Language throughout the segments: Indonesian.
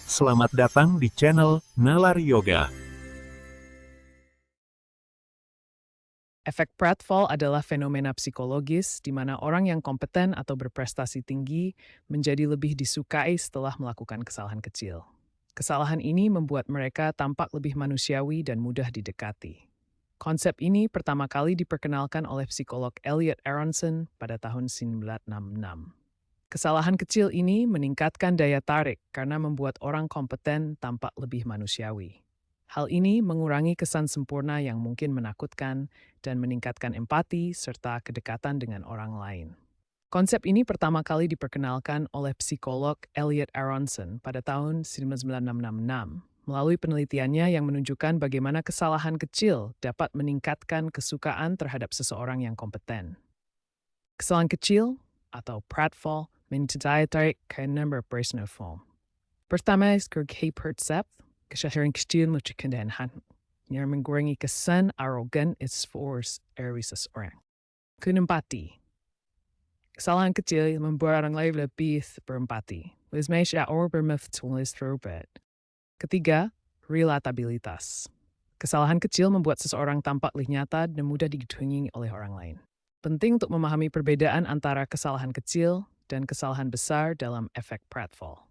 Selamat datang di channel Nalar Yoga. Efek pratfall adalah fenomena psikologis di mana orang yang kompeten atau berprestasi tinggi menjadi lebih disukai setelah melakukan kesalahan kecil. Kesalahan ini membuat mereka tampak lebih manusiawi dan mudah didekati. Konsep ini pertama kali diperkenalkan oleh psikolog Elliot Aronson pada tahun 1966. Kesalahan kecil ini meningkatkan daya tarik karena membuat orang kompeten tampak lebih manusiawi. Hal ini mengurangi kesan sempurna yang mungkin menakutkan dan meningkatkan empati serta kedekatan dengan orang lain. Konsep ini pertama kali diperkenalkan oleh psikolog Elliot Aronson pada tahun 1966 melalui penelitiannya yang menunjukkan bagaimana kesalahan kecil dapat meningkatkan kesukaan terhadap seseorang yang kompeten. Kesalahan kecil atau pratfall menjadi tarik karena berpersonal form. Pertama, percep kesadaran kecil mencekendahan yang mengurangi kesan arogan is force dari seseorang. Kenempati. Kesalahan kecil membuat orang lain lebih berempati. Wismesha or bermeftulis terobet. Ketiga, relatabilitas. Kesalahan kecil membuat seseorang tampak lebih nyata dan mudah diketahui oleh orang lain. Penting untuk memahami perbedaan antara kesalahan kecil dan kesalahan besar dalam efek pratfall.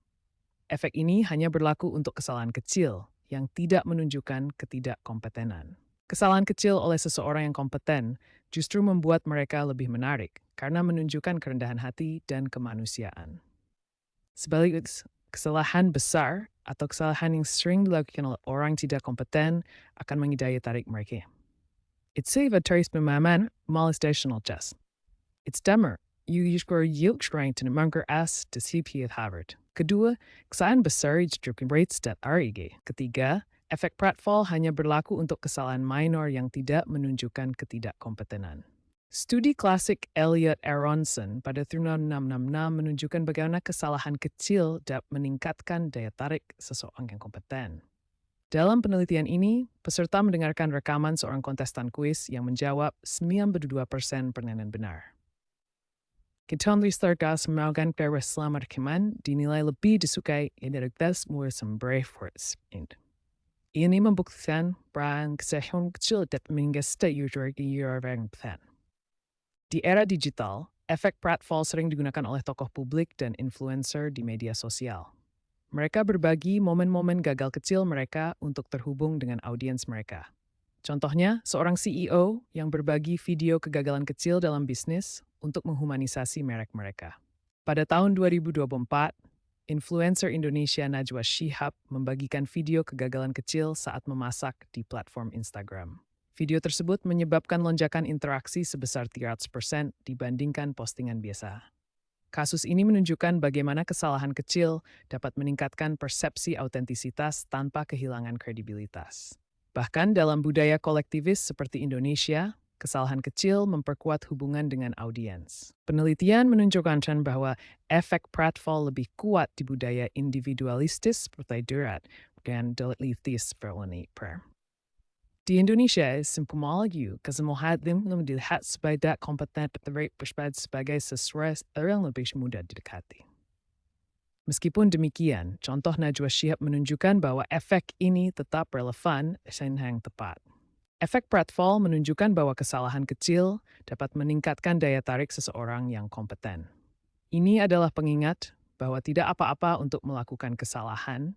Efek ini hanya berlaku untuk kesalahan kecil yang tidak menunjukkan ketidakkompetenan. Kesalahan kecil oleh seseorang yang kompeten justru membuat mereka lebih menarik karena menunjukkan kerendahan hati dan kemanusiaan. Sebaliknya, kesalahan besar atau kesalahan yang sering dilakukan oleh orang tidak kompeten akan mengidaya tarik mereka. It's safe terus pemahaman molestational just. It's dumber. You yield strength to mangker as to CP at Harvard. Kedua, kesalahan besar distribution rates dat REG. Ketiga, efek pratfall hanya berlaku untuk kesalahan minor yang tidak menunjukkan ketidakkompetenan. Studi klasik Elliot Aronson pada tahun 1966 menunjukkan bagaimana kesalahan kecil dapat meningkatkan daya tarik seseorang yang kompeten. Dalam penelitian ini, peserta mendengarkan rekaman seorang kontestan kuis yang menjawab 92% pertanyaan benar. Ketonli Stargas melakukan karya selamat keman dinilai lebih disukai dari tes mulai force. Ini membuktikan bahwa kesalahan kecil dapat meningkatkan user yang plan. Di era digital, efek pratfall sering digunakan oleh tokoh publik dan influencer di media sosial. Mereka berbagi momen-momen gagal kecil mereka untuk terhubung dengan audiens mereka. Contohnya, seorang CEO yang berbagi video kegagalan kecil dalam bisnis untuk menghumanisasi merek mereka. Pada tahun 2024, influencer Indonesia Najwa Shihab membagikan video kegagalan kecil saat memasak di platform Instagram. Video tersebut menyebabkan lonjakan interaksi sebesar 300% dibandingkan postingan biasa. Kasus ini menunjukkan bagaimana kesalahan kecil dapat meningkatkan persepsi autentisitas tanpa kehilangan kredibilitas. Bahkan dalam budaya kolektivis seperti Indonesia, kesalahan kecil memperkuat hubungan dengan audiens. Penelitian menunjukkan bahwa efek pratfall lebih kuat di budaya individualistis seperti Durat dan Delitis per. Di Indonesia, simpulnya kesemuanya dilihat sebagai kompeten sebagai sesuatu yang lebih mudah didekati. Meskipun demikian, contoh Najwa Shihab menunjukkan bahwa efek ini tetap relevan dan yang tepat. Efek pratfall menunjukkan bahwa kesalahan kecil dapat meningkatkan daya tarik seseorang yang kompeten. Ini adalah pengingat bahwa tidak apa-apa untuk melakukan kesalahan,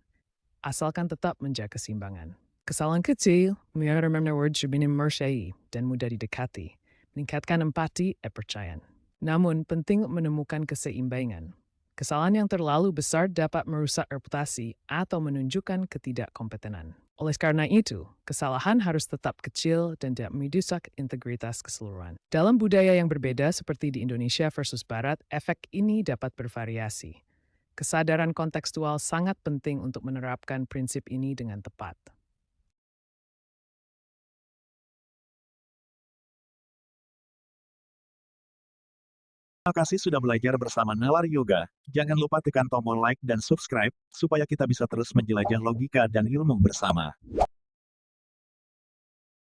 asalkan tetap menjaga keseimbangan. Kesalahan kecil dan mudah didekati, meningkatkan empati dan percayaan. Namun, penting menemukan keseimbangan. Kesalahan yang terlalu besar dapat merusak reputasi atau menunjukkan ketidakkompetenan. Oleh karena itu, kesalahan harus tetap kecil dan tidak merusak integritas keseluruhan. Dalam budaya yang berbeda seperti di Indonesia versus Barat, efek ini dapat bervariasi. Kesadaran kontekstual sangat penting untuk menerapkan prinsip ini dengan tepat. Terima kasih sudah belajar bersama Nalar Yoga. Jangan lupa tekan tombol like dan subscribe, supaya kita bisa terus menjelajah logika dan ilmu bersama.